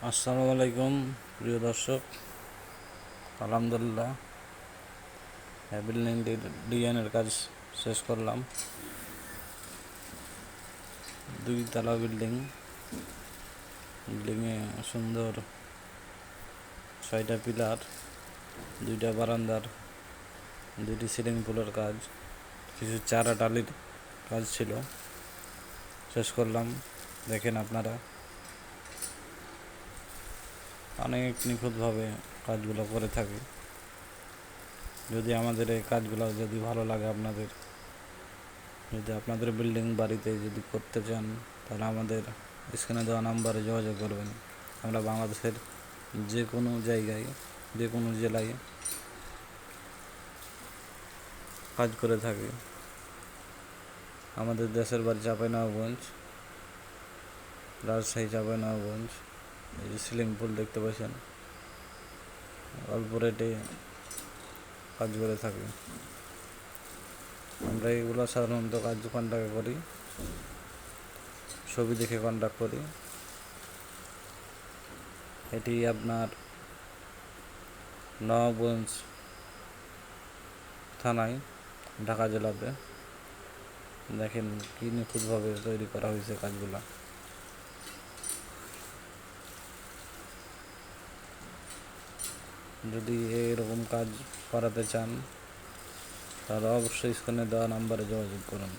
আসসালামু আলাইকুম প্রিয় দর্শক। আলহামদুলিল্লাহ বিল্ডিং ডিজাইনের কাজ শেষ করলাম। 2 তলা বিল্ডিংয়ে সুন্দর 6টা পিলার, 2টা বারান্দার, 2টি সিলিং পুলের কাজ, কিছু চারা টালির কাজ ছিল, শেষ করলাম। দেখেন আপনারা, অনেক নিখুঁতভাবে কাজগুলো করে থাকি। যদি আমাদের এই কাজগুলো যদি ভালো লাগে, যদি আপনাদের বিল্ডিং বাড়িতে যদি করতে চান, তাহলে আমাদের স্ক্রিনে দেওয়া নাম্বারে যোগাযোগ করবেন। আমরা বাংলাদেশের যে কোনো জায়গায়, যে কোনো জেলায় কাজ করে থাকি। আমাদের দেশের বাড়ি চাঁপাইনবাবগঞ্জ, রাজশাহী চাঁপাইনবাবগঞ্জ। এই যে সিলিং পুল দেখতে পাচ্ছেন, অল্প রেটে কাজ করে থাকি। আমরা এগুলো সাধারণত কাজ কন্ট্রাক্ট করি, ছবি দেখে কন্ট্রাক্ট করি। এটি আপনার নবাবগঞ্জ থানায়, ঢাকা জেলাতে। দেখেন কি নিখুঁতভাবে তৈরি করা হয়েছে কাজগুলো। যদি এরকম কাজ করাতে চান, তাহলে অবশ্যই স্ক্রিনে দেওয়া নাম্বারে যোগাযোগ করুন।